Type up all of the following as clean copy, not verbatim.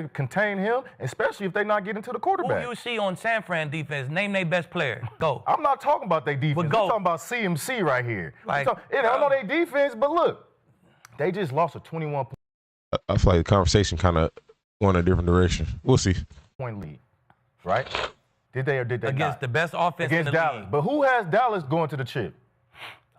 contain him, especially if they not getting to the quarterback. Who you see on San Fran defense? Name their best player. Go. I'm not talking about their defense. I'm talking about CMC right here. I don't know their defense, but look, they just lost a 21 point. I feel like the conversation kind of going a different direction. We'll see. Point lead, right? Did they or did they against not? the best offense against in the Dallas. league. But who has Dallas going to the chip?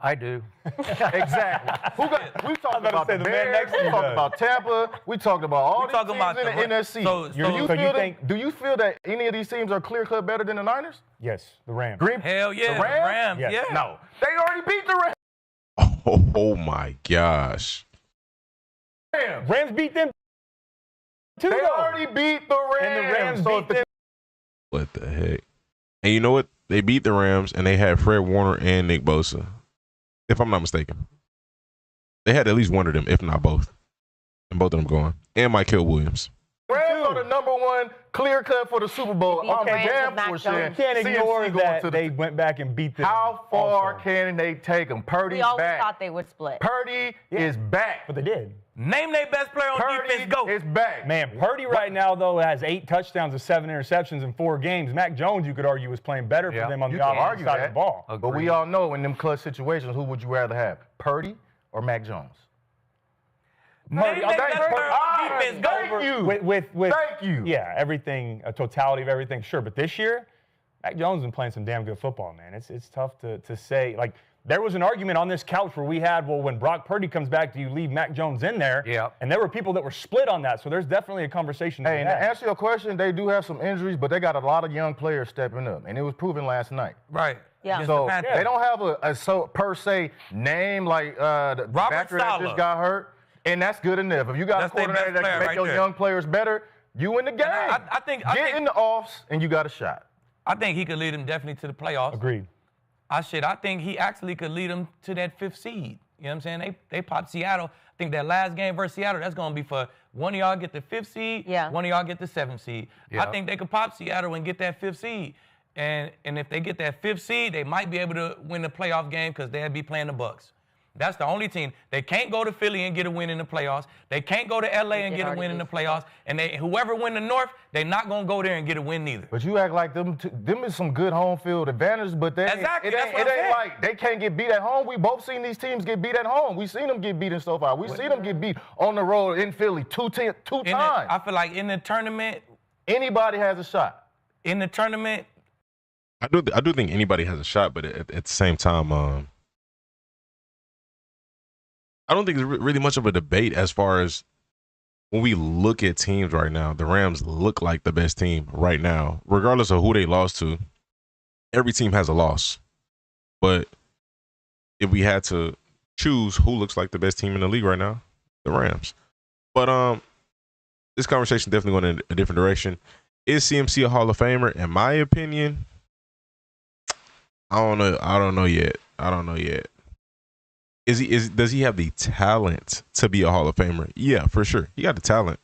I do. Exactly. We talked about the Bears. We talked about Tampa. We talked about all these teams in the NFC. Do you feel that any of these teams are clear-cut better than the Niners? Yes, the Rams. Hell yeah, the Rams? Yeah. No, they already beat the Rams. Oh my gosh. Rams beat them too. They already beat the Rams. And the Rams beat them. What the heck? And you know what? They beat the Rams, and they had Fred Warner and Nick Bosa, if I'm not mistaken. They had at least one of them, if not both. And both of them going. And Michael Williams. Rams are the #1 clear cut for the Super Bowl. I'm damn for sure. You can't ignore that they went back and beat them. How far can they take them? Purdy's back. We always thought they would split. Purdy is back. But they did. Name their best player on defense. Go. Is back. Man, Purdy right now, though, has 8 touchdowns and 7 interceptions in 4 games. Mac Jones, you could argue, was playing better for them on the offensive side of the ball. But we all know in them clutch situations, who would you rather have, Purdy or Mac Jones? Purdy. Defense. Thank you. Thank you. Yeah, everything, a totality of everything, sure. But this year, Mac Jones has been playing some damn good football, man. It's tough to say. Like, there was an argument on this couch where we had, well, when Brock Purdy comes back, do you leave Mac Jones in there? Yeah. And there were people that were split on that. So there's definitely a conversation. Hey, and to answer your question, they do have some injuries, but they got a lot of young players stepping up, and it was proven last night. Right. Yeah. So they don't have a per se name like the backer that just got hurt, and that's good enough. If you got a coordinator that can make your young players better, you in the game. I think in the offs, and you got a shot. I think he could lead them definitely to the playoffs. Agreed. I think he actually could lead them to that 5th seed. You know what I'm saying? They popped Seattle. I think that last game versus Seattle, that's going to be for one of y'all get the 5th seed, one of y'all get the 7th seed. I think they could pop Seattle and get that 5th seed. And if they get that 5th seed, they might be able to win the playoff game because they'll be playing the Bucs. That's the only team. They can't go to Philly and get a win in the playoffs. They can't go to L.A. and get a win in the playoffs. And whoever win the North, they're not going to go there and get a win neither. But you act like them is some good home field advantage, but it ain't like they can't get beat at home. We both seen these teams get beat at home. We seen them get beat in SoFi. We seen them get beat on the road in Philly two times. I feel like in the tournament, anybody has a shot. In the tournament, I do think anybody has a shot, but at the same time, I don't think there's really much of a debate as far as when we look at teams right now. The Rams look like the best team right now, regardless of who they lost to. Every team has a loss. But if we had to choose who looks like the best team in the league right now, the Rams. But this conversation definitely going in a different direction. Is CMC a Hall of Famer? In my opinion, I don't know yet. Does he have the talent to be a Hall of Famer? Yeah, for sure. He got the talent.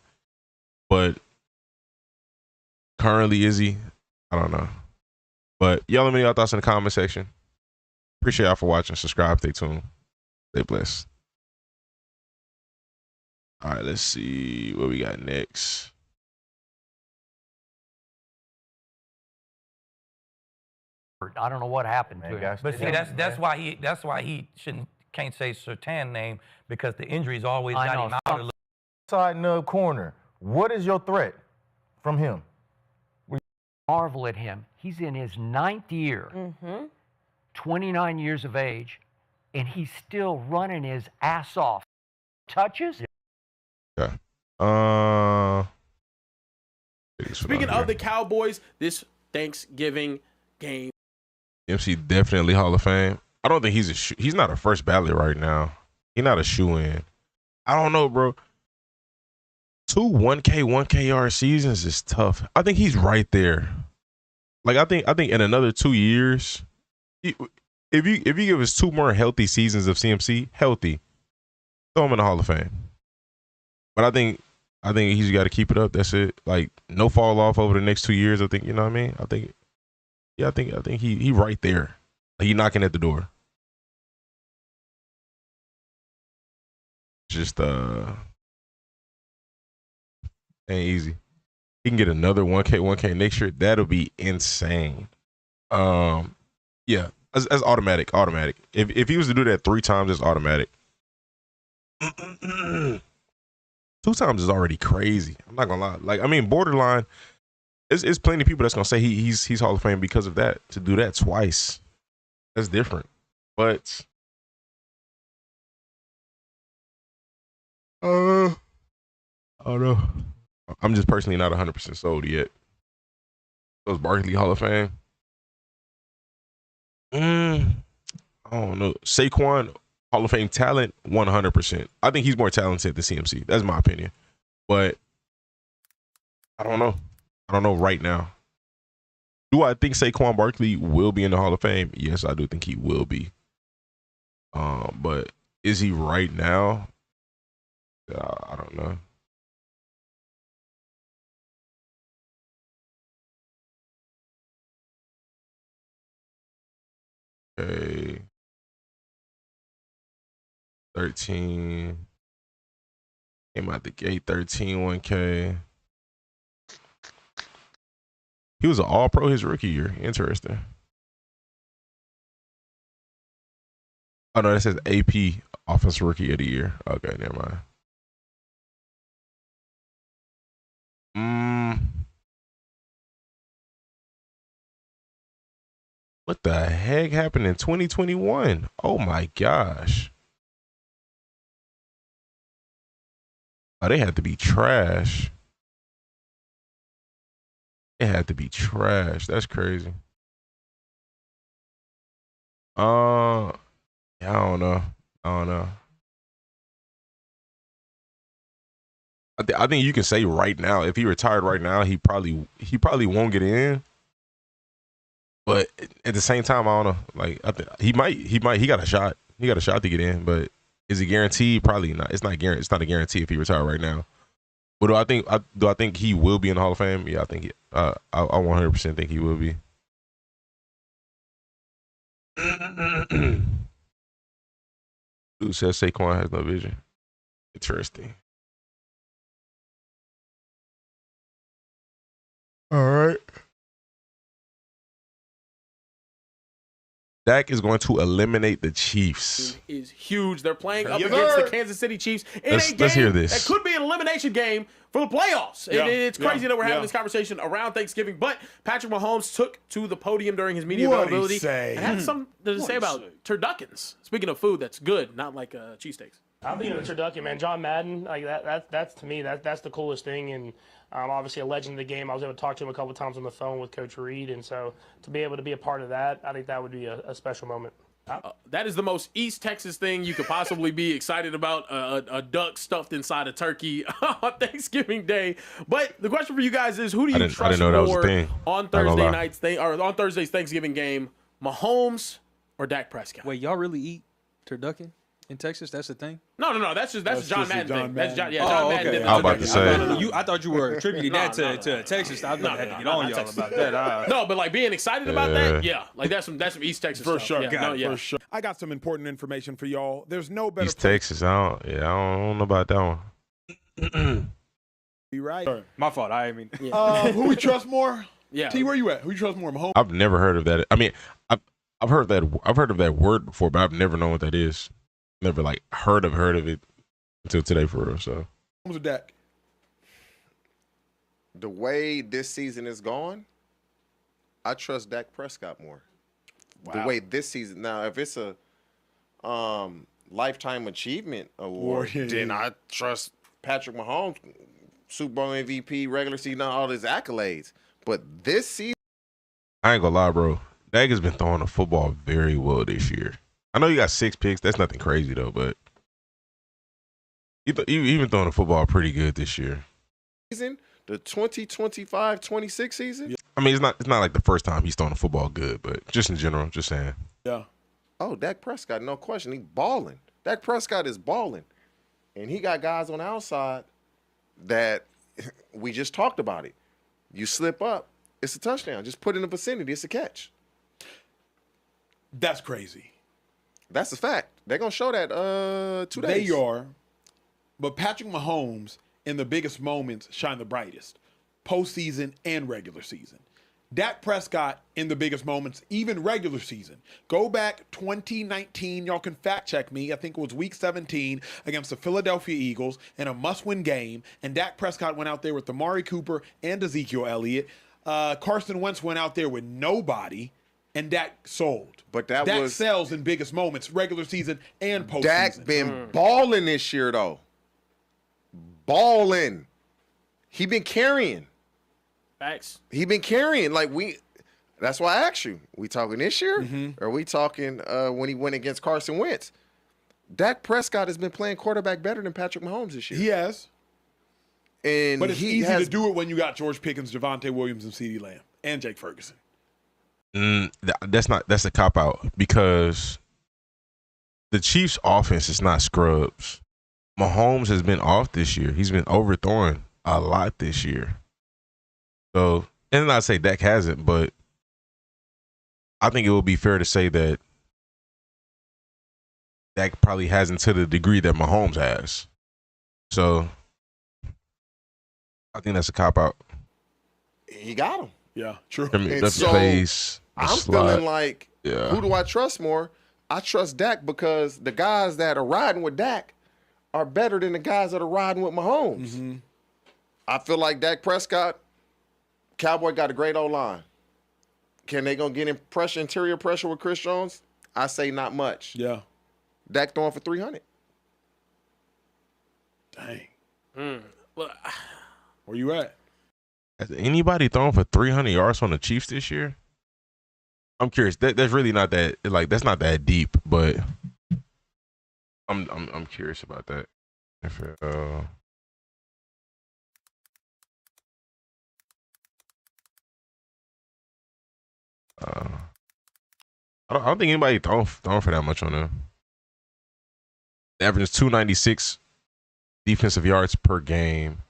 But currently, is he? I don't know. But y'all let me know your thoughts in the comment section. Appreciate y'all for watching. Subscribe, stay tuned. Stay blessed. All right, let's see what we got next. I don't know what happened to him. But see, that's why he can't say Surtain name, because the injuries always got him out. Side nub corner. What is your threat from him? We marvel at him. He's in his 9th year, 29 years of age, and he's still running his ass off. Touches? Yeah. Speaking of the Cowboys, this Thanksgiving game. MC definitely Hall of Fame. I don't think he's not a first ballot right now. He's not a shoe-in. I don't know, bro. 2 1K yard seasons is tough. I think he's right there. Like I think in another 2 years, if you give us 2 more healthy seasons of CMC, healthy, throw him in the Hall of Fame. But I think he's got to keep it up. That's it. Like no fall off over the next 2 years. I think, you know what I mean. I think he right there. Like, he knocking at the door. Just ain't easy. he can get another 1K next year, that'll be insane. Yeah, that's automatic. If he was to do that 3 times, it's automatic. 2 times is already crazy. I'm not gonna lie. Like, I mean, borderline. It's plenty of people that's gonna say he's Hall of Fame because of that. To do that twice, that's different. But I don't know. I'm just personally not 100% sold yet. So is Barkley Hall of Fame? I don't know. Saquon Hall of Fame talent, 100%. I think he's more talented than CMC. That's my opinion. But I don't know. I don't know right now. Do I think Saquon Barkley will be in the Hall of Fame? Yes, I do think he will be. But is he right now? I don't know. Okay. 13. Came out the gate 13 1K. He was an all-pro his rookie year. Interesting. Oh, no, that says AP Offensive Rookie of the Year. Okay, never mind. What the heck happened in 2021? Oh, my gosh. Oh, they had to be trash. It had to be trash. That's crazy. Yeah, I don't know. I think you can say right now, if he retired right now, he probably won't get in. But at the same time, I don't know. Like, I think he might. He got a shot. He got a shot to get in. But is it guaranteed? Probably not. It's not a guarantee if he retired right now. But do I think he will be in the Hall of Fame? Yeah, I think I 100% think he will be. Dude says Saquon has no vision. Interesting. All right. Dak is going to eliminate the Chiefs. Is huge. They're playing up against the Kansas City Chiefs in a game let's hear this. that could be an elimination game for the playoffs. Yeah. It's crazy that we're having this conversation around Thanksgiving, but Patrick Mahomes took to the podium during his media availability and had something to say about turduckens. Speaking of food that's good, not like cheesesteaks. I'm thinking of the turducken, man. John Madden, like that's to me, that's the coolest thing. And obviously a legend of the game. I was able to talk to him a couple of times on the phone with Coach Reed. And so to be able to be a part of that, I think that would be a special moment. That is the most East Texas thing you could possibly be excited about, a duck stuffed inside a turkey on Thanksgiving Day. But the question for you guys is, who do you trust more on Thursday night's or on Thursday's Thanksgiving game, Mahomes or Dak Prescott? Wait, y'all really eat turducken in Texas? That's the thing? No. That's John Madden thing. That's John Madden. I was about to say. I thought you were attributing that to Texas. I was going to have to get on y'all about that. No, but like being excited about that, like that's some East Texas for stuff. Sure. For sure. I got some important information for y'all. There's no better East Texas. I don't know about that one. You right. My fault. Who we trust more? Yeah. T, where you at? Who you trust more, Mahomes? I've never heard of that. I mean, I've heard of that word before, but I've never known what that is. Never like heard of it until today for real. So Mahomes or Dak? The way this season is going, I trust Dak Prescott more. Wow. The way this season now, if it's a lifetime achievement award, then I trust Patrick Mahomes, Super Bowl MVP, regular season, all his accolades. But this season, I ain't gonna lie, bro. Dak has been throwing the football very well this year. I know you got 6 picks. That's nothing crazy though, but you been throwing the football pretty good this year. Season, the 2025-26 season. Yeah. I mean, it's not like the first time he's throwing the football good, but just in general, just saying. Yeah. Oh, Dak Prescott, no question, he's balling. Dak Prescott is balling, and he got guys on the outside that we just talked about it. You slip up, it's a touchdown. Just put it in the vicinity, it's a catch. That's crazy. That's a fact. They're going to show that 2 days. They are. But Patrick Mahomes, in the biggest moments, shine the brightest. postseason and regular season. Dak Prescott in the biggest moments, even regular season. Go back 2019, y'all can fact check me. I think it was week 17 against the Philadelphia Eagles in a must-win game, and Dak Prescott went out there with Amari Cooper and Ezekiel Elliott. Carson Wentz went out there with nobody, and Dak sold. But Dak sells in biggest moments, regular season and postseason. Dak been balling this year, though. Balling. He been carrying. Facts. He been carrying. That's why I asked you. We talking this year? Or are we talking when he went against Carson Wentz? Dak Prescott has been playing quarterback better than Patrick Mahomes this year. He has. But it's easy to do it when you got George Pickens, Javonte Williams, and CeeDee Lamb, and Jake Ferguson. That's a cop-out because the Chiefs' offense is not scrubs. Mahomes has been off this year. He's been overthrowing a lot this year. So, and not say Dak hasn't, but I think it would be fair to say that Dak probably hasn't to the degree that Mahomes has. So, I think that's a cop-out. He got him. Yeah, true. I mean, that's face. I'm feeling like, who do I trust more? I trust Dak because the guys that are riding with Dak are better than the guys that are riding with Mahomes. I feel like Dak Prescott, Cowboy got a great O-line. Can they gonna get in interior pressure with Chris Jones? I say not much. Yeah. Dak throwing for 300. Dang. Well, where you at? Has anybody thrown for 300 yards on the Chiefs this year? I'm curious. That's really not that that's not that deep, but I'm curious about that. I don't think anybody thrown for that much on them. The average is 296 defensive yards per game.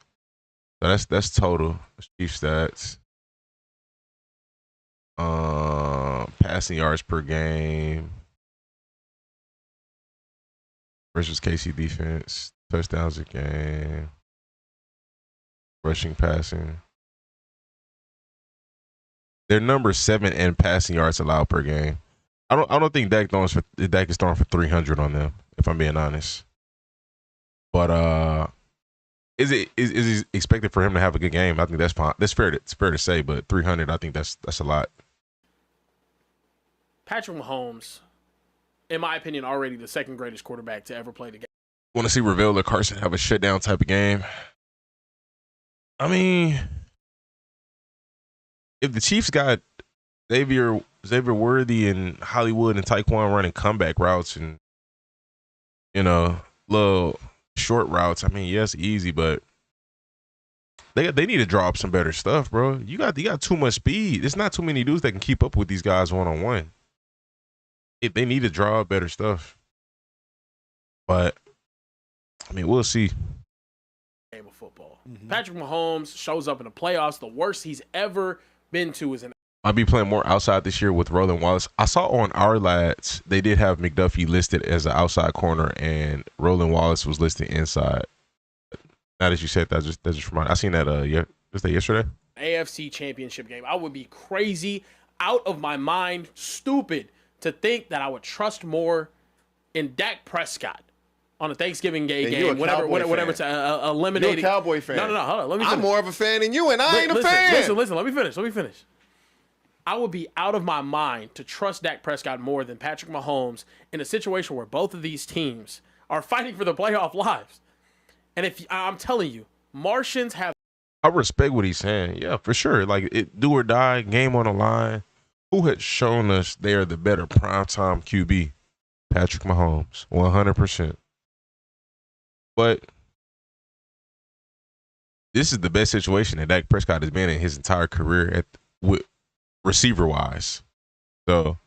So that's total. That's Chief stats. Passing yards per game versus KC defense. Touchdowns a game. Rushing, passing. They're number 7 in passing yards allowed per game. I don't think Dak is throwing for 300 on them, if I'm being honest. But is it expected for him to have a good game? I think that's fine. That's fair. It's fair to say, but 300, I think that's a lot. Patrick Mahomes, in my opinion, already the second greatest quarterback to ever play the game. Want to see Ravel or Carson have a shutdown type of game? I mean, if the Chiefs got Xavier Worthy and Hollywood and Taekwon running comeback routes and, little short routes, I mean, yes, easy, but they need to draw up some better stuff, bro. You got too much speed. There's not too many dudes that can keep up with these guys one-on-one. They need to draw up better stuff. But, I mean, we'll see. Game of football. Patrick Mahomes shows up in the playoffs. The worst he's ever been to is I'll be playing more outside this year with Roland Wallace. I saw on Our Lads, they did have McDuffie listed as an outside corner, and Roland Wallace was listed inside. Now that you said that, that just reminded. I seen that yesterday. AFC Championship game. I would be crazy, out of my mind, stupid to think that I would trust more in Dak Prescott on a Thanksgiving Day game, whatever to eliminate. You're a Cowboy fan. No, hold on. Let me finish. I'm more of a fan than you, and I ain't a fan. Listen. Let me finish. I would be out of my mind to trust Dak Prescott more than Patrick Mahomes in a situation where both of these teams are fighting for the playoff lives. And if I'm telling you, Martians have. I respect what he's saying. Yeah, for sure. Like, do or die, game on the line. Who has shown us they are the better primetime QB? Patrick Mahomes, 100%. But this is the best situation that Dak Prescott has been in his entire career receiver-wise. So,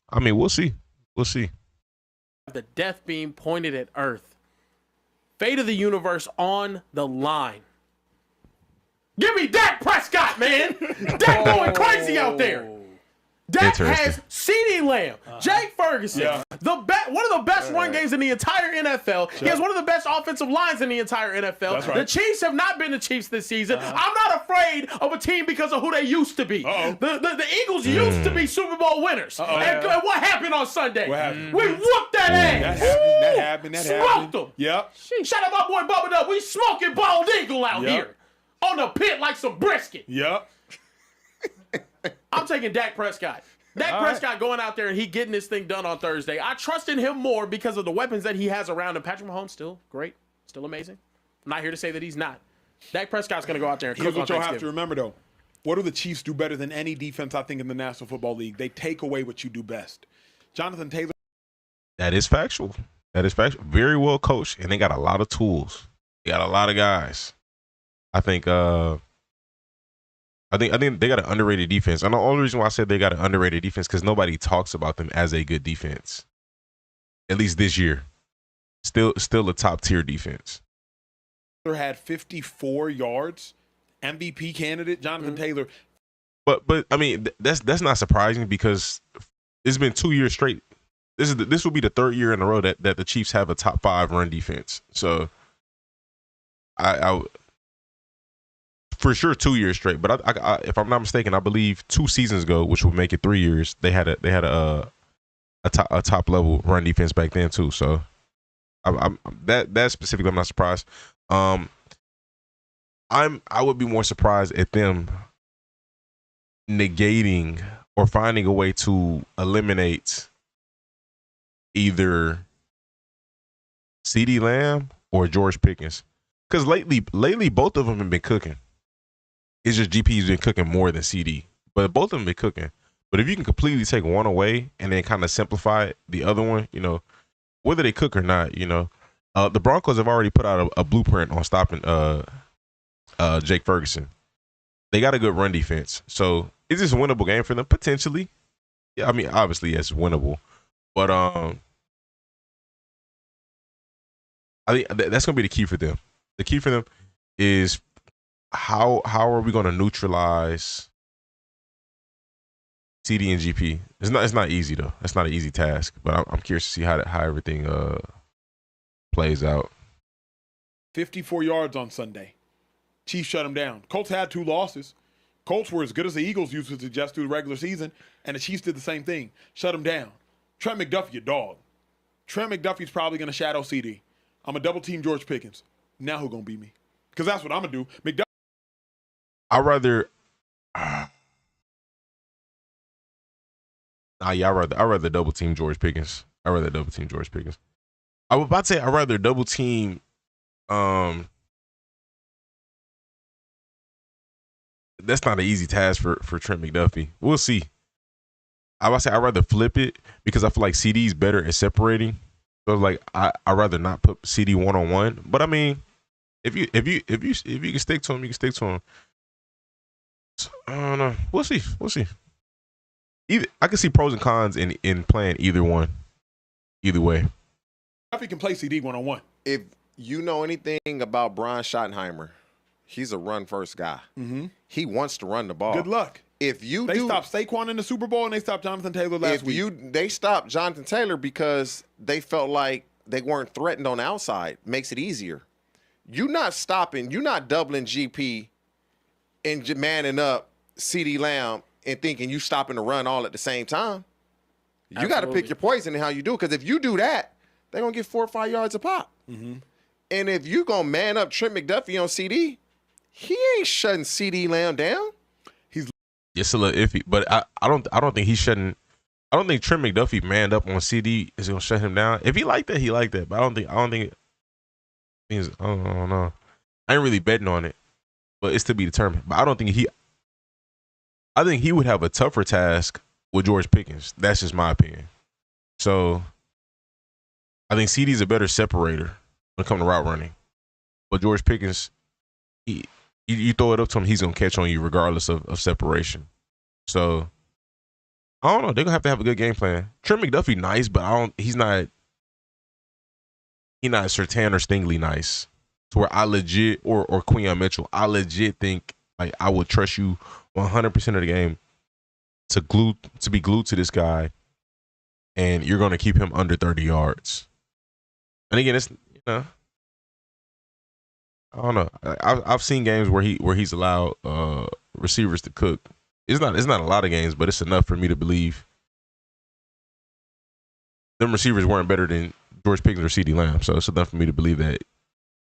I mean, we'll see. The death beam pointed at Earth. Fate of the universe on the line. Give me Dak Prescott, man. Dak going crazy out there. Dak has CeeDee Lamb, Jake Ferguson, one of the best run games in the entire NFL. He has one of the best offensive lines in the entire NFL. That's right. The Chiefs have not been the Chiefs this season. I'm not a afraid of a team because of who they used to be. The Eagles used to be Super Bowl winners. And what happened on Sunday? What happened? We whooped that ass. That happened. Smoked them. Yep. Shout out my boy Bubba Dub. We smoking bald eagle out here on the pit like some brisket. Yep. I'm taking Dak Prescott. Dak Prescott going out there and he getting this thing done on Thursday. I trust in him more because of the weapons that he has around him. Patrick Mahomes still great, still amazing. I'm not here to say that he's not. Dak Prescott's going to go out there and cook on Thanksgiving. Here's what y'all have to remember, though. What do the Chiefs do better than any defense, I think, in the National Football League? They take away what you do best. Jonathan Taylor. That is factual. That is factual. Very well coached, and they got a lot of tools. They got a lot of guys. I think they got an underrated defense. And the only reason why I said they got an underrated defense because nobody talks about them as a good defense. At least this year. Still a top tier defense. Had 54 yards. MVP candidate Jonathan Taylor. But I mean that's not surprising because it's been 2 years straight. This will be the third year in a row that the Chiefs have a top 5 run defense. So I for sure 2 years straight. But I, if I'm not mistaken, I believe 2 seasons ago, which would make it 3 years, they had a top level run defense back then too. So that specifically, I'm not surprised. I would be more surprised at them negating or finding a way to eliminate either CeeDee Lamb or George Pickens. Because lately, both of them have been cooking. It's just GP's been cooking more than CD, but both of them been cooking. But if you can completely take one away and then kind of simplify the other one, whether they cook or not, the Broncos have already put out a blueprint on stopping Jake Ferguson. They got a good run defense, so is this a winnable game for them? Potentially. Yeah, I mean, obviously it's winnable, but I think that's gonna be the key for them. The key for them is how are we gonna neutralize CD and GP? It's not easy though. That's not an easy task, but I'm curious to see how everything plays out. 54 yards on Sunday. Chiefs shut them down. Colts had 2 losses. Colts were as good as the Eagles used to suggest through the regular season, and the Chiefs did the same thing. Shut them down. Trent McDuffie, a dog. Trent McDuffie's probably going to shadow CD. I'm going to double team George Pickens. Now who going to beat me? Because that's what I'm going to do. McDuffie. I'd rather double team George Pickens. I was about to say I'd rather double team that's not an easy task for Trent McDuffie. We'll see. I would say I'd rather flip it because I feel like CD's better at separating. So like I'd rather not put CD 1-on-1. But I mean, if you can stick to him, you can stick to him. I don't know. We'll see. I can see pros and cons in playing either one. Either way. If he can play CD 1-on-1. If you know anything about Brian Schottenheimer, he's a run-first guy. Mm-hmm. He wants to run the ball. Good luck. They stopped Saquon in the Super Bowl and they stopped Jonathan Taylor last week. They stopped Jonathan Taylor because they felt like they weren't threatened on the outside. Makes it easier. You're not doubling GP and manning up CeeDee Lamb and thinking you stopping the run all at the same time. You got to pick your poison in how you do it, because if you do that, they're going to get 4 or 5 yards a pop. Mm-hmm. And if you going to man up Trent McDuffie on CD, he ain't shutting CeeDee Lamb down. It's a little iffy, but I don't think he's shutting. I don't think Trent McDuffie manned up on CD is gonna shut him down. If he like that, he like that. But I don't think. I don't know. I ain't really betting on it, but it's to be determined. But I don't think I think he would have a tougher task with George Pickens. That's just my opinion. So I think CD's a better separator when it comes to route running, but George Pickens, You throw it up to him, he's going to catch on you regardless of separation. So, I don't know. They're going to have a good game plan. Trent McDuffie nice, but he's not Surtain or Stingley nice. To where I legit, or Quinyon Mitchell, I legit think like I would trust you 100% of the game to be glued to this guy, and you're going to keep him under 30 yards. And again, it's, I don't know. I've seen games where he's allowed receivers to cook. It's not a lot of games, but it's enough for me to believe them receivers weren't better than George Pickens or CeeDee Lamb. So it's enough for me to believe that.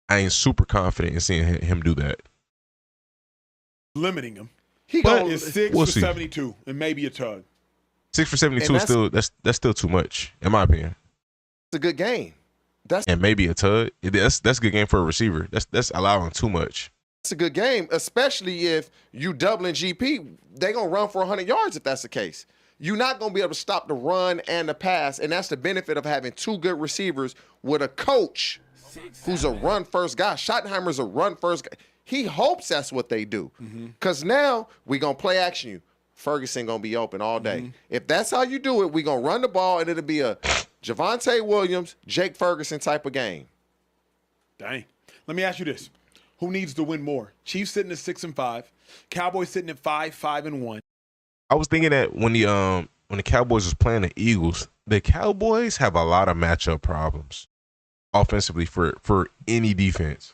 I ain't super confident in seeing him do that. Limiting him. He is 6 for 72 and maybe a tug. 6 for 72 is still that's still too much in my opinion. It's a good game. And maybe a tug. That's a good game for a receiver. That's allowing too much. It's a good game, especially if you doubling GP. They're gonna run for 100 yards if that's the case. You're not gonna be able to stop the run and the pass, and that's the benefit of having two good receivers with a coach who's a run first guy. Schottenheimer's a run first guy. He hopes that's what they do. Because now we're going to play action you. Ferguson going to be open all day. If that's how you do it, we're going to run the ball, and it'll be a Javonte Williams, Jake Ferguson type of game. Dang. Let me ask you this. Who needs to win more? Chiefs sitting at 6-5. Cowboys sitting at 5-1. I was thinking that when the Cowboys was playing the Eagles, the Cowboys have a lot of matchup problems offensively for any defense.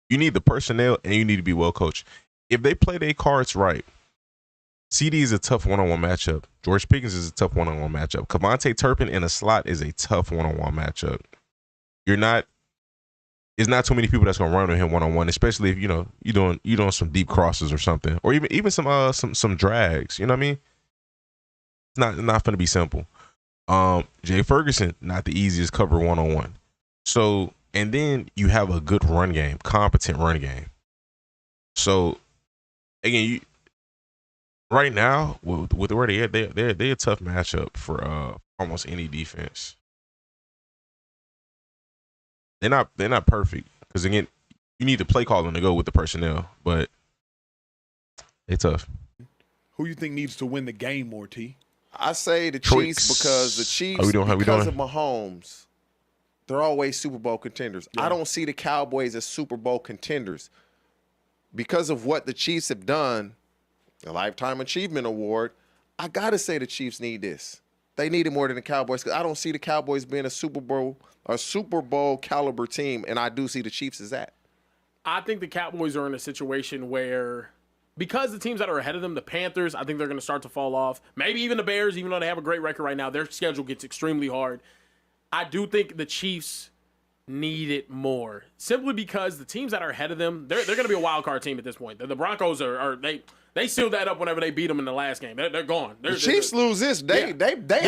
You need the personnel and you need to be well coached. If they play their cards right, CD is a tough one-on-one matchup. George Pickens is a tough one-on-one matchup. Kevontae Turpin in a slot is a tough one-on-one matchup. It's not too many people that's gonna run with him one-on-one, especially if you're doing some deep crosses or something, or even some drags. You know what I mean? It's not gonna be simple. Jay Ferguson, not the easiest cover one-on-one. So, and then you have a good run game, competent run game. So, again, right now with where they're a tough matchup for almost any defense. They're not perfect because again, you need the play calling to go with the personnel, but they're tough. Who you think needs to win the game more, T? I say the Chiefs because the Chiefs, because of Mahomes, they're always Super Bowl contenders. Yeah. I don't see the Cowboys as Super Bowl contenders because of what the Chiefs have done, a Lifetime Achievement Award. I got to say the Chiefs need this. They need it more than the Cowboys because I don't see the Cowboys being a Super Bowl caliber team, and I do see the Chiefs as that. I think the Cowboys are in a situation where, because the teams that are ahead of them, the Panthers, I think they're going to start to fall off. Maybe even the Bears, even though they have a great record right now, their schedule gets extremely hard. I do think the Chiefs need it more, simply because the teams that are ahead of them, they're going to be a wild card team at this point. The Broncos they sealed that up whenever they beat them in the last game. They're gone. The Chiefs lose this, they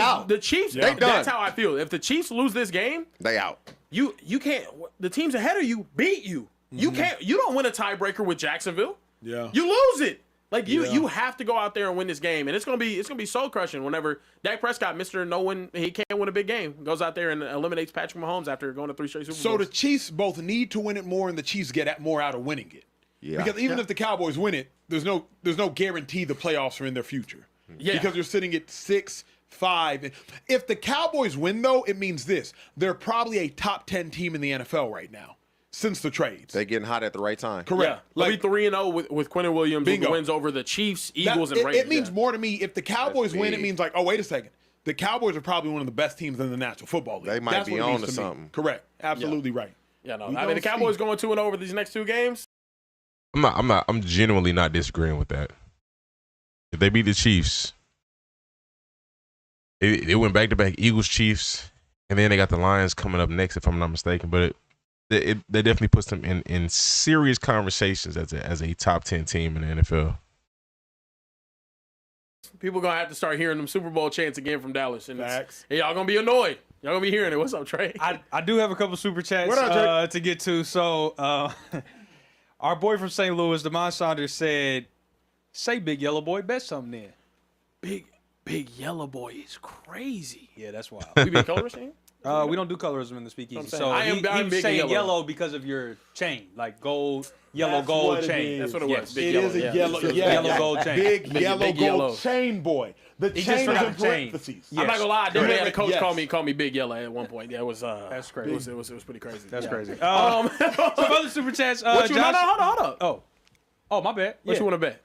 out. The Chiefs, they done. That's how I feel. If the Chiefs lose this game, they out. You can't. The teams ahead of you beat you. You can't. You don't win a tiebreaker with Jacksonville. Yeah, you lose it. Like you have to go out there and win this game, and it's gonna be soul crushing whenever Dak Prescott, Mr. No one, he can't win a big game, goes out there and eliminates Patrick Mahomes after going to 3 straight Super Bowls. So the Chiefs both need to win it more, and the Chiefs get more out of winning it. Yeah. Because even if the Cowboys win it, there's no guarantee the playoffs are in their future. Yeah. Because you're sitting at 6-5. If the Cowboys win, though, it means this: they're probably a top 10 team in the NFL right now. Since the trades. They're getting hot at the right time. Correct. Yeah. Like, they'll be 3-0 with Quentin Williams, who wins over the Chiefs, Eagles, and Raiders. It means more to me. If the Cowboys win, it means like, oh, wait a second. The Cowboys are probably one of the best teams in the National Football League. They might be on to something. Correct. Absolutely right. Yeah, no. I mean, the Cowboys going 2-0 over these next 2 games. I'm genuinely not disagreeing with that. If they beat the Chiefs, they went back-to-back Eagles, Chiefs, and then they got the Lions coming up next, if I'm not mistaken. But they definitely puts them in serious conversations as a top 10 team in the NFL. People going to have to start hearing them Super Bowl chants again from Dallas. And y'all going to be annoyed. Y'all going to be hearing it. What's up, Trey? I do have a couple Super Chats to get to. So our boy from St. Louis, Damon Saunders, said, say Big Yellow Boy, bet something then. Big Yellow Boy is crazy. Yeah, that's wild. We be color machine? We don't do colorism in the speakeasy. So he was saying yellow because of your chain, like gold, yellow gold chain. That's what it was. It is a yellow gold chain. Big yellow gold chain boy. The chain is in parentheses. I'm not gonna lie, I definitely had a coach call me Big Yellow at one point. Yeah, it was that's crazy. It was pretty crazy. That's crazy. Some other super chats. Hold up. Oh, my bad. What you want to bet?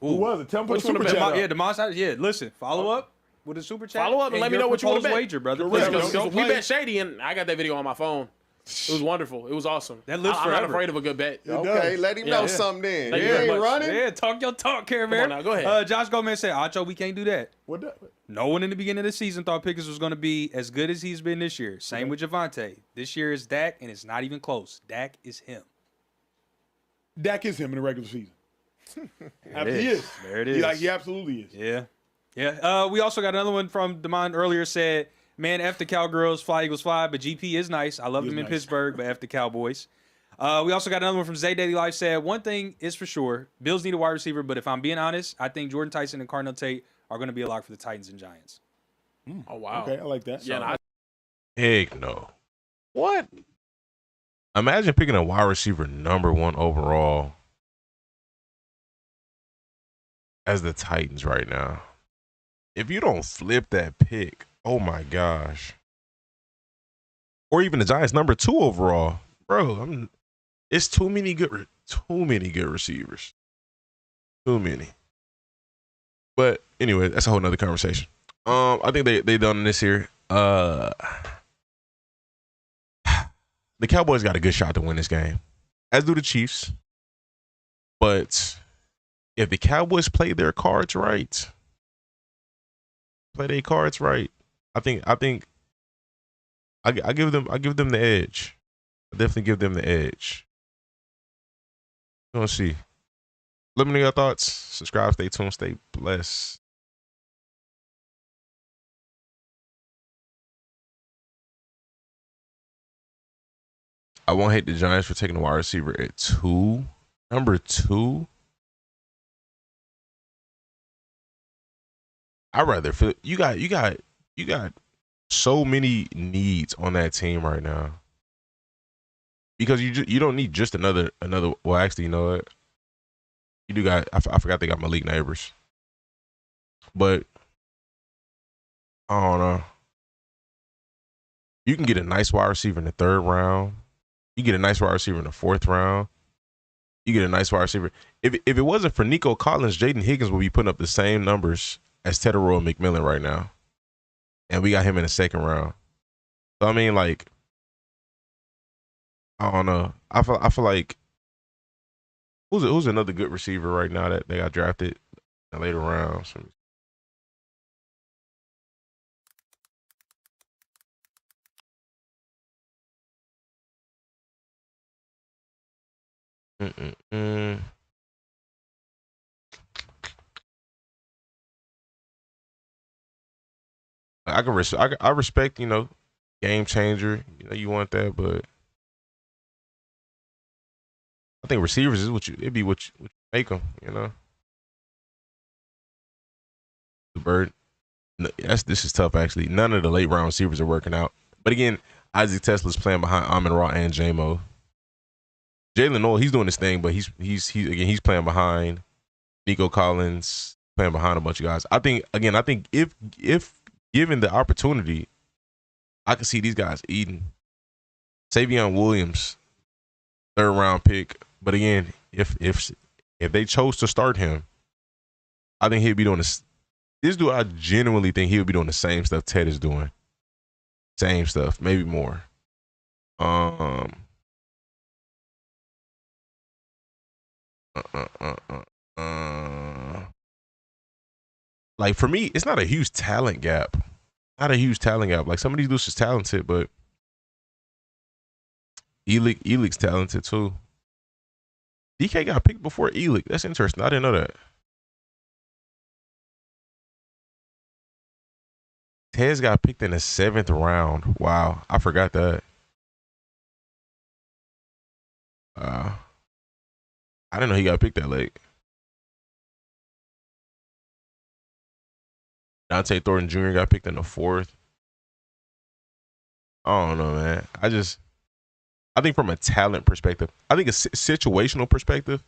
Who was it? Tell me what you want to bet. Yeah, Damon Saunders. Yeah, listen, follow up. with a super chat. Follow up and let me know what you want to bet. Wager, brother. We bet shady, and I got that video on my phone. It was wonderful. It was awesome. That lives I'm forever. not afraid of a good bet. Okay, let him know something then. Thank He you very ain't much. running. Yeah, talk your talk, Care Bear. Come on now, go ahead. Josh Gomez said, Acho, we can't do that. What that? No one in the beginning of the season thought Pickens was going to be as good as he's been this year. Same with Javonte. This year is Dak, and it's not even close. Dak is him. Dak is him in the regular season. There it He is. is. There it is. He absolutely is. Yeah. Yeah. We also got another one from Damon earlier said, man, F the Cowgirls, fly Eagles fly, but GP is nice. I love them in Pittsburgh, but F the Cowboys. We also got another one from Zay Daily Life said, one thing is for sure, Bills need a wide receiver, but if I'm being honest, I think Jordan Tyson and Cardinal Tate are going to be a lock for the Titans and Giants. Oh, wow. Okay, I like that. Yeah, Heck no. What? Imagine picking a wide receiver #1 overall as the Titans right now. If you don't flip that pick, oh my gosh. Or even the Giants #2 overall. Bro, it's too many good receivers. Too many. But anyway, that's a whole nother conversation. I think they done this here. The Cowboys got a good shot to win this game, as do the Chiefs. But if the Cowboys play their cards right, I think I give them the edge. I definitely give them the edge. We'll see. Let me know your thoughts. Subscribe, stay tuned, stay blessed. I won't hate the Giants for taking the wide receiver at 2. #2. I'd rather feel you got so many needs on that team right now. Because you don't need just another well, actually, you know what? You do got I forgot they got Malik Neighbors. But I don't know. You can get a nice wide receiver in the 3rd round. You get a nice wide receiver in the 4th round. You get a nice wide receiver. If it wasn't for Nico Collins, Jaden Higgins would be putting up the same numbers as Tetairoa and McMillan right now. And we got him in the 2nd round. So I mean, like, I don't know. I feel like who's another good receiver right now that they got drafted in the later rounds? I respect, game changer. You want that, but I think receivers is what you make them. The Bird. This is tough actually. None of the late round receivers are working out. But again, Isaac Tesla's playing behind Amon-Ra and J-Mo. Jalen Noel, he's doing his thing, but he's playing behind Nico Collins, playing behind a bunch of guys. I think if given the opportunity, I can see these guys eating. Savion Williams, 3rd round pick. But again, if they chose to start him, I think he'd be doing this. This dude, I genuinely think he would be doing the same stuff Ted is doing. Same stuff, maybe more. Like for me, it's not a huge talent gap. Like some of these dudes is talented, but Elik's talented too. DK got picked before Elik. That's interesting. I didn't know that. Tez got picked in the 7th round. Wow, I forgot that. I didn't know he got picked that late. Dante Thornton Jr. got picked in the 4th. I don't know, man. I think from a talent perspective, I think a situational perspective,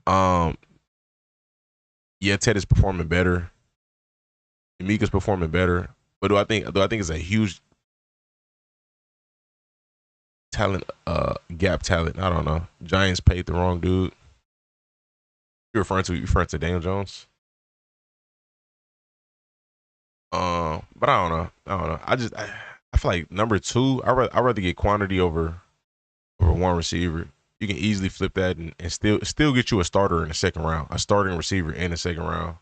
yeah, Ted is performing better. Mika's performing better. But do I think it's a huge talent gap talent? I don't know. Giants paid the wrong dude. You're referring to Daniel Jones? But I don't know. I feel like number 2. I'd rather get quantity over one receiver. You can easily flip that and still get you a starter in the second round, a starting receiver in the second round,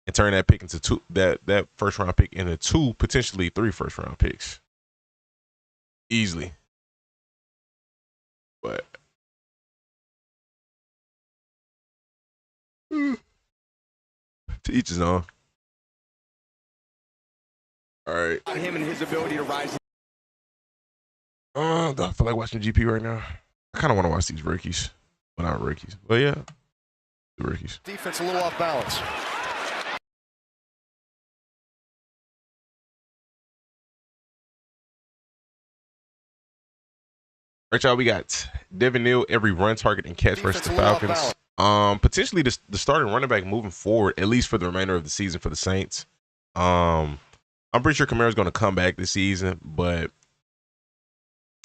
and turn that pick into that first round pick into 2, potentially 3 first round picks, easily. But to each his own. All right. Him and his ability to rise. I feel like watching GP right now. I kind of want to watch these rookies. Well, not rookies, but yeah, the rookies. Defense a little off balance. Right, y'all, we got Devin Neal, every run, target, and catch versus the Falcons. Potentially the starting running back moving forward, at least for the remainder of the season for the Saints. I'm pretty sure Kamara's going to come back this season, but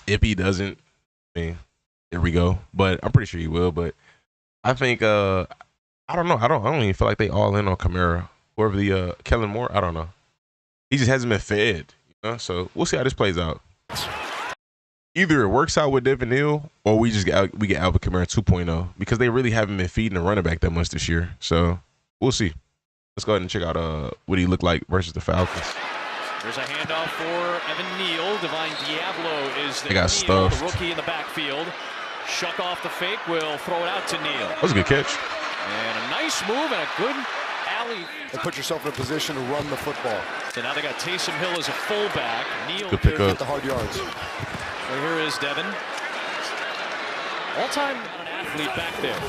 if he doesn't, I mean, here we go. But I'm pretty sure he will. But I think I don't know. I don't even feel like they all in on Kamara. Whoever the Kellen Moore, I don't know. He just hasn't been fed, you know? So we'll see how this plays out. Either it works out with Devin Neal or we get Alvin Kamara 2.0 because they really haven't been feeding the running back that much this year. So we'll see. Let's go ahead and check out what he looked like versus the Falcons. There's a handoff for Evan Neal. Divine Diablo is the rookie in the backfield. Shuck off the fake, will throw it out to Neal. That was a good catch. And a nice move and a good alley. And put yourself in a position to run the football. So now they got Taysom Hill as a fullback. Neal good pick up. The hard yards. So here is Devin. All-time athlete back there.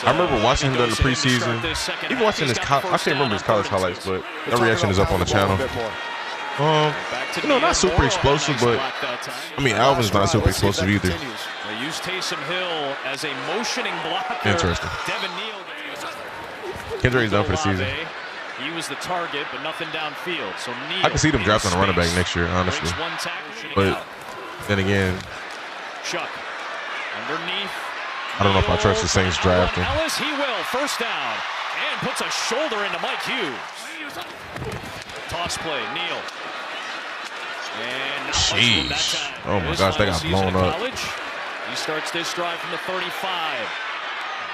I remember watching him during the preseason. Even watching his, I can't remember his college highlights, but that reaction is up on the channel. You know, not super explosive, but I mean, Alvin's not super explosive either. They use Taysom Hill as a motioning blocker. Interesting. Devin Neal. Kendrick's done for the season. He was the target, but nothing downfield. So Neal, I can see them drafting a running back next year, honestly. But then again, Chuck underneath. I don't know if I trust the Saints drafting. Ellis, he will. First down. And puts a shoulder into Mike Hughes. Toss play, Neal. And jeez. Oh my gosh, they got blown up. He starts this drive from the 35.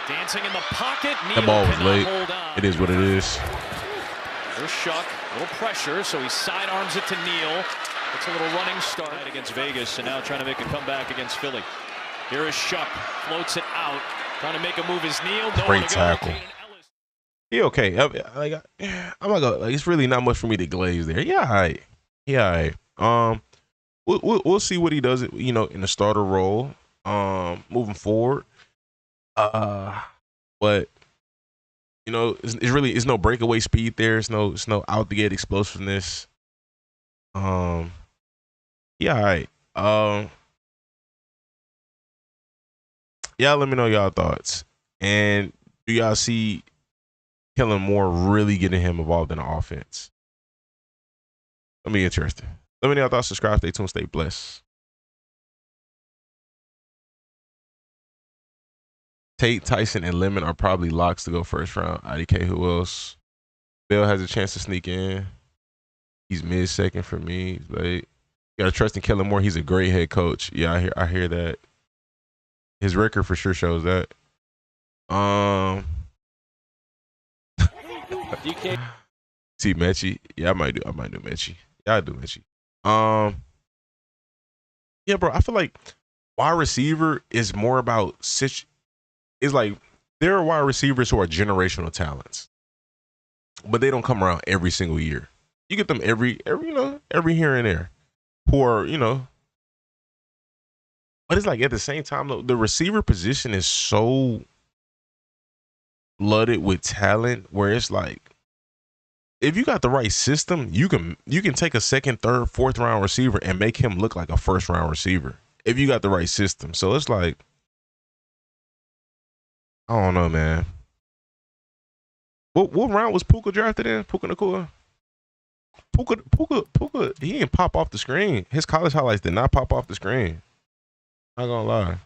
Dancing in the pocket. Neal that ball was late. It is what it is. There's Shuck. A little pressure, so he sidearms it to Neal. It's a little running start against Vegas, and now trying to make a comeback against Philly. Here is Shuck, floats it out, trying to make a move as Neal. Great tackle. He okay. I'm not gonna. Like, it's really not much for me to glaze there. Yeah, all right. Yeah, all right. We'll see what he does. You know, in the starter role. Moving forward. But you know, it's no breakaway speed there. It's no out the gate explosiveness. Yeah, all right. Y'all let me know y'all thoughts. And do y'all see Kellen Moore really getting him involved in the offense? Let me be interested. Let me know y'all thoughts. Subscribe, stay tuned, stay blessed. Tate, Tyson, and Lemon are probably locks to go first round. IDK, who else? Bell has a chance to sneak in. He's mid-second for me. Like, you gotta trust in Kellen Moore. He's a great head coach. Yeah, I hear that. His record for sure shows that. See Mechie. Yeah, I might do Mechie. Yeah, I do Mechie. Yeah, bro. I feel like wide receiver is more about it's like there are wide receivers who are generational talents, but they don't come around every single year. You get them every here and there, who are, you know. But it's like at the same time, though, the receiver position is so flooded with talent where it's like, if you got the right system, you can take a second, third, fourth round receiver and make him look like a first round receiver if you got the right system. So it's like, I don't know, man. What round was Puka drafted in? Puka Nacua? Puka, he didn't pop off the screen. His college highlights did not pop off the screen. Not gonna lie.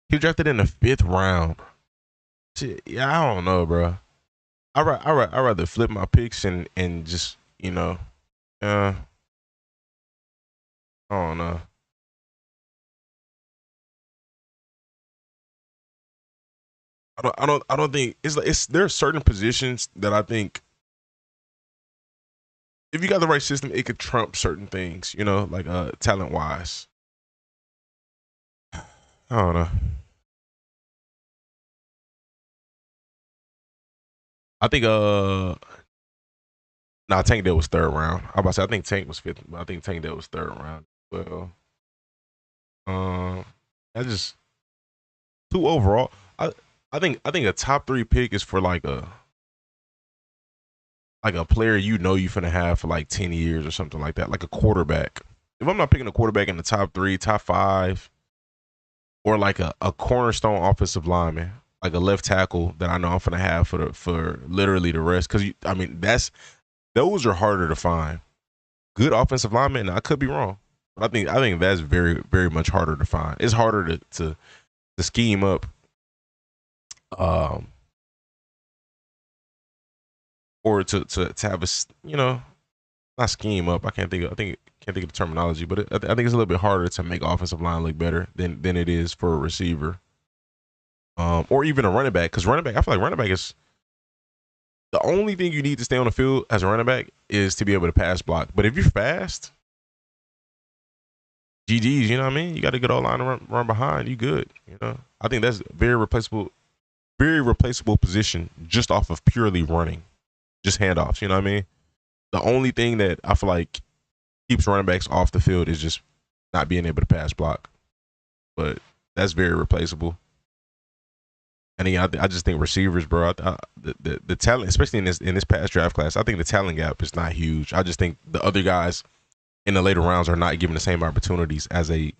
He was drafted in the 5th round. Shit, yeah, I don't know, bro. I rather flip my picks and just I don't know. I don't think there are certain positions that I think if you got the right system, it could trump certain things, like talent wise. I don't know. I think Tank Dell was third round. I about to say I think Tank was fifth, but I think Tank Dell was third round. Well, that's just two overall. I think a top 3 pick is for like a player you're finna have for like 10 years or something like that, like a quarterback. If I'm not picking a quarterback in the top 3, top 5, or like a cornerstone offensive lineman, like a left tackle that I know I'm finna have for literally the rest, because those are harder to find. Good offensive linemen, I could be wrong, but I think that's very, very much harder to find. It's harder to scheme up. Or to have a not scheme up. I can't think of the terminology, but I think it's a little bit harder to make offensive line look better than it is for a receiver, or even a running back. Because I feel like running back is the only thing you need to stay on the field as a running back is to be able to pass block. But if you're fast, GGs, you know what I mean? You got a good O-line to run behind. You good, I think that's very replaceable position just off of purely running. Just handoffs, you know what I mean? The only thing that I feel like keeps running backs off the field is just not being able to pass block. But that's very replaceable. And again, I just think receivers, bro, the talent, especially in this past draft class, I think the talent gap is not huge. I just think the other guys in the later rounds are not given the same opportunities as a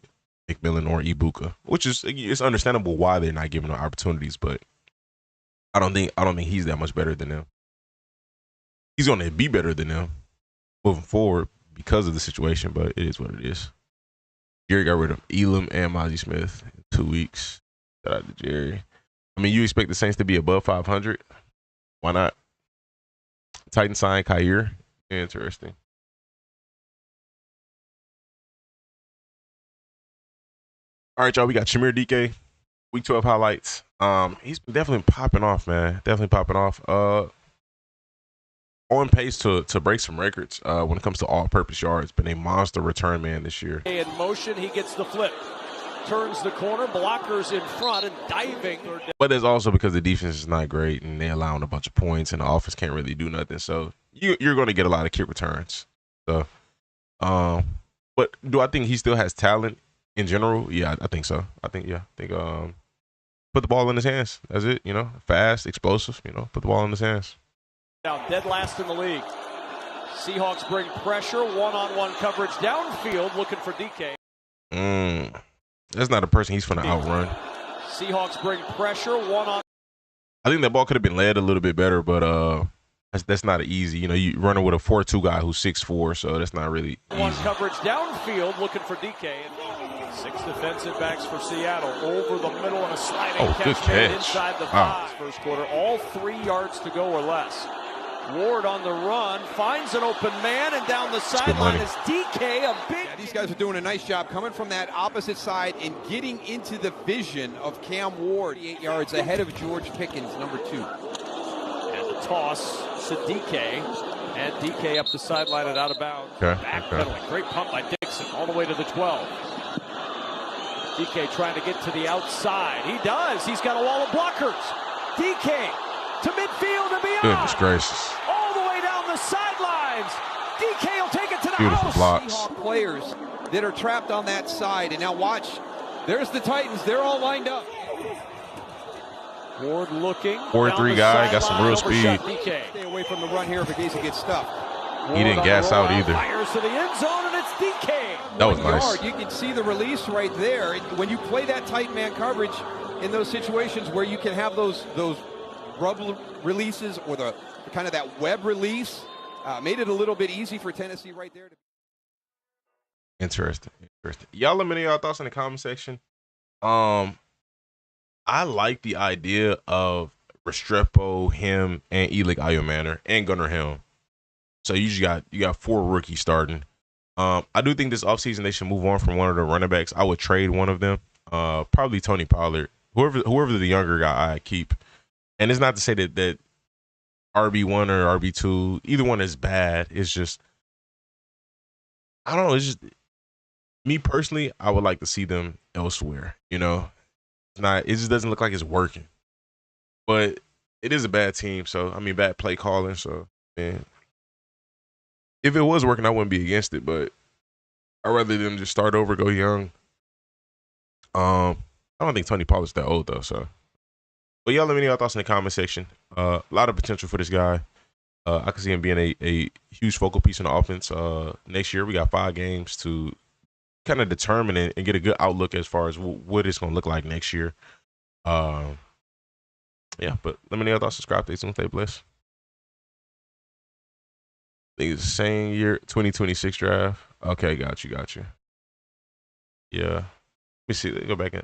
McMillan or Ibuka, which is it's understandable why they're not given the opportunities, but I don't think he's that much better than them. He's going to be better than them moving forward because of the situation, but it is what it is. Jerry got rid of Elam and Mozzie Smith in 2 weeks. Shout out to Jerry. I mean, you expect the Saints to be above 500? Why not? Titans signed Kyer. Interesting. All right, y'all. We got Shamir DK. Week 12 highlights. He's been definitely popping off, man. Definitely popping off. On pace to break some records when it comes to all-purpose yards. Been a monster return man this year. In motion, he gets the flip. Turns the corner, blockers in front and diving. But there's also because the defense is not great and they're allowing a bunch of points and the offense can't really do nothing. So you're going to get a lot of kick returns. So, but do I think he still has talent in general? Yeah, I think so. I think put the ball in his hands. That's it. Fast, explosive. Put the ball in his hands. Down dead last in the league. Seahawks bring pressure, one-on-one coverage downfield, looking for DK. That's not a person he's going to outrun. Seahawks bring pressure, one-on. I think that ball could have been led a little bit better, but that's not easy. You running with a 4-2 guy who's 6'4", so that's not really easy. One coverage downfield, looking for DK. 6 defensive backs for Seattle. Over the middle and a sliding catch inside the 5. First quarter, all 3 yards to go or less. Ward on the run, finds an open man, and down the sideline is DK. These guys are doing a nice job coming from that opposite side and getting into the vision of Cam Ward. 8 yards ahead of George Pickens, number 2. And the toss to DK. And DK up the sideline and out of bounds. Backpedaling. Great pump by Dixon all the way to the 12. DK trying to get to the outside. He does. He's got a wall of blockers. DK to midfield and beyond. Goodness gracious. All the way down the sidelines. DK will take it to the Beautiful blocks. Seahawks players that are trapped on that side. And now watch. There's the Titans. They're all lined up. Ward looking. 4-3 guy. Got some real speed. Stay away from the run here in case he gets stuffed. He didn't gas out either. Fires to the end zone, and it's DK. That was nice. You can see the release right there. When you play that tight man coverage in those situations where you can have those rub releases or the kind of that web release, made it a little bit easy for Tennessee right there. Interesting. Y'all let me know y'all thoughts in the comment section. I like the idea of Restrepo, him, and Elick Ayomanor, and Gunnar Helm. So you got 4 rookies starting. I do think this offseason they should move on from one of the running backs. I would trade one of them. Probably Tony Pollard. Whoever the younger guy I keep. And it's not to say that RB1 or RB2, either one is bad. It's just, I don't know. It's just, me personally, I would like to see them elsewhere. You know, it just doesn't look like it's working. But it is a bad team. So, I mean, bad play calling. So, man, if it was working, I wouldn't be against it. But I'd rather them just start over, go young. I don't think Tony Pollard's that old, though. So, but y'all let me know your thoughts in the comment section. A lot of potential for this guy. I can see him being a huge focal piece in the offense. Next year, we got 5 games to kind of determine and get a good outlook as far as what it's going to look like next year. Yeah, but let me know your thoughts. Subscribe, stay tuned, stay blessed. I think it's the same year, 2026 draft. Okay, got you. Yeah. Let me see. Go back in.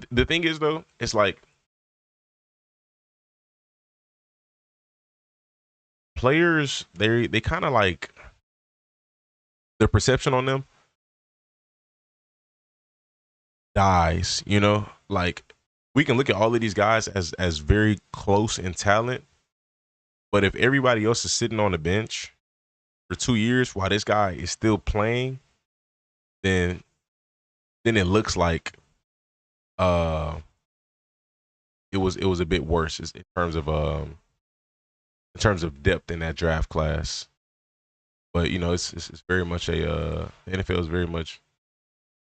The thing is, though, it's like players, they kind of like the perception on them dies, you know? Like, we can look at all of these guys as very close in talent, but if everybody else is sitting on the bench for 2 years while this guy is still playing, then it looks like it was a bit worse in terms of depth in that draft class. But you know, it's very much the NFL is very much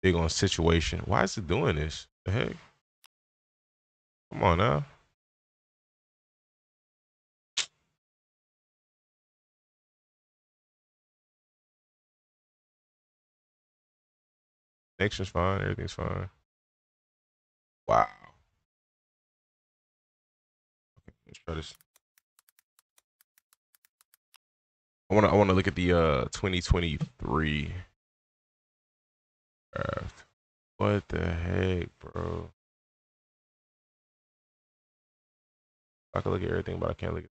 big on situation. Why is it doing this? The heck? Come on now. Connection's fine. Everything's fine. Wow. Okay, let's try this. I want to look at the 2023 draft. What the heck, bro? I can look at everything, but I can't look at.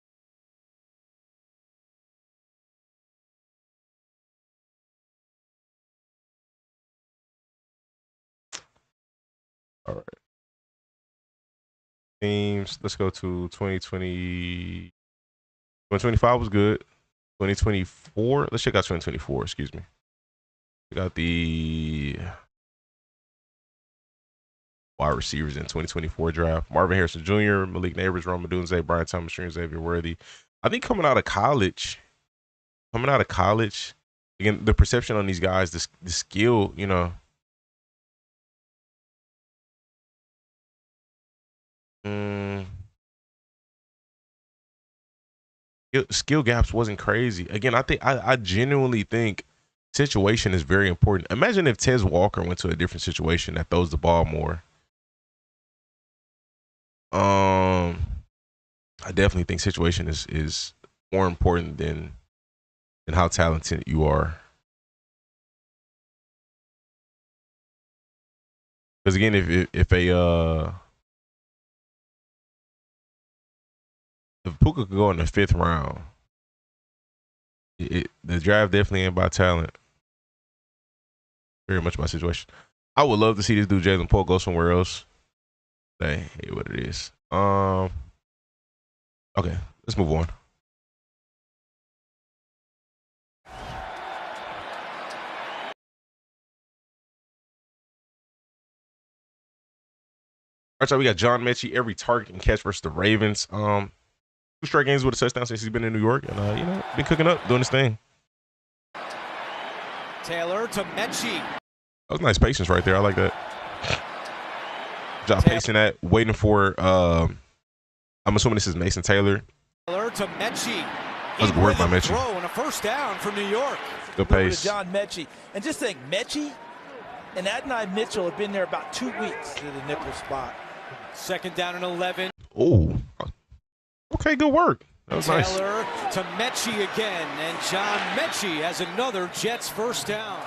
All right. Teams. Let's go to 2020. 2025 was good. 2024. Let's check out 2024. Excuse me. We got the wide receivers in 2024 draft. Marvin Harrison Jr., Malik Neighbors, Rome Odunze, Brian Thomas Jr., Xavier Worthy. I think coming out of college, again, the perception on these guys, the skill, you know. Skill gaps wasn't crazy. Again, I genuinely think situation is very important. Imagine if Tez Walker went to a different situation that throws the ball more. I definitely think situation is more important than how talented you are. Because again, if Puka could go in the 5th round, the draft definitely ain't about talent. Very much about situation. I would love to see this dude Jalen Pope go somewhere else. Hey, what it is. Okay, let's move on. All right, so we got John Mechie, every target and catch versus the Ravens. 2 straight games with a touchdown since he's been in New York, and you know, been cooking up, doing his thing. Taylor to Mechie. That was nice patience right there. I like that. Job pacing that, waiting for. I'm assuming this is Mason Taylor. Taylor to Mechie. That's good work by Mechie. Throw and a first down for New York. Good pace. John Mechie, and just think, Mechie and Adonai Mitchell have been there about 2 weeks to the nickel spot. 2nd down and 11. Oh, okay, good work. That was nice. Taylor to Mechie again, and John Mechie has another Jets first down.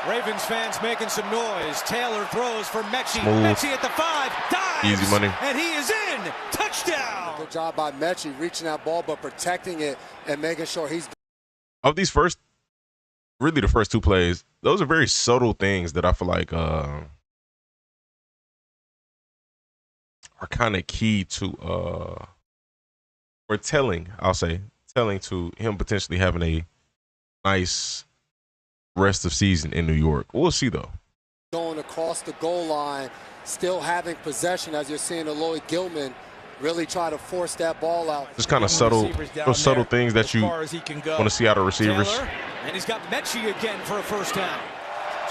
Ravens fans making some noise. Taylor throws for Mechie. Smooth. Mechie at the 5, dives. Easy money. And he is in. Touchdown. Good job by Mechie reaching that ball, but protecting it and making sure he's. Of these really the first 2 plays, those are very subtle things that I feel like are kind of key to or telling, I'll say, telling to him potentially having a nice rest of season in New York. We'll see though. Going across the goal line, still having possession, as you're seeing Lloyd Gilman really try to force that ball out. Just kind of subtle, those subtle things that you want to see out of receivers. Taylor, and he's got Mechie again for a first down.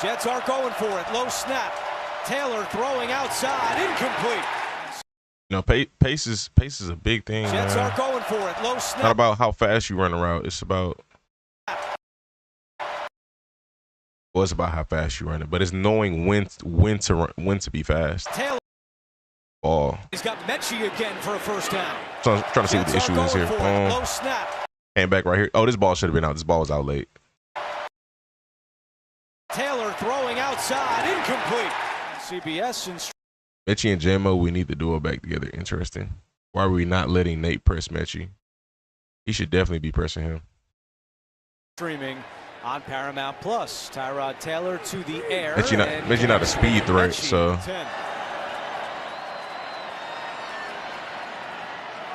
Jets are going for it. Low snap. Taylor throwing outside, incomplete. You know, pace is a big thing. Jets are going for it. Low snap. Not about how fast you run a route. It's about it's about how fast you run it, but it's knowing when to be fast. Taylor. Ball. He's got Mechie again for a first down. So I'm trying to see what the issue is here. Low snap. Came back right here. Oh, this ball should have been out. This ball was out late. Taylor throwing outside, incomplete. CBS and Mechie and J-Mo, we need the duo back together. Interesting. Why are we not letting Nate press Mechie? He should definitely be pressing him. Streaming on Paramount Plus. Tyrod Taylor to the air. Mechie not a speed threat, so.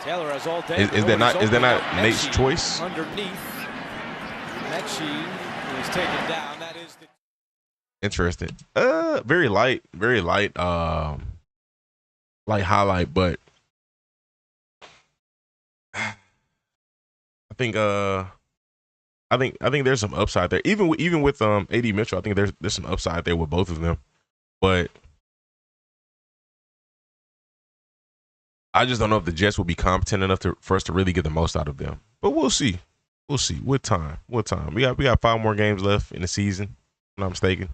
Taylor has all day. Is that not Nate's choice? Underneath, Mechie is taken down. That is the. Interesting. Very light highlight, but I think there's some upside there. Even with AD Mitchell, I think there's some upside there with both of them. But I just don't know if the Jets will be competent enough for us to really get the most out of them. But we'll see. We'll see. With time. We got 5 more games left in the season, if I'm not mistaken.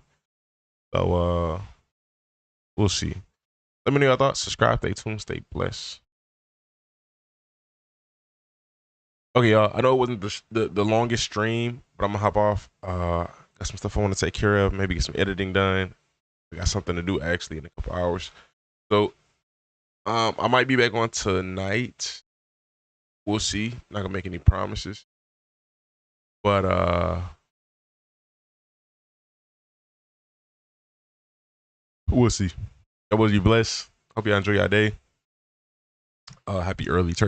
So we'll see. Let me know your thoughts. Subscribe, stay tuned, stay blessed. Okay, y'all. I know it wasn't the longest stream, but I'm gonna hop off. Got some stuff I want to take care of. Maybe get some editing done. I got something to do actually in a couple hours. So I might be back on tonight. We'll see. Not gonna make any promises. But we'll see. That was you blessed. Hope y'all enjoy your day. Happy early turkey.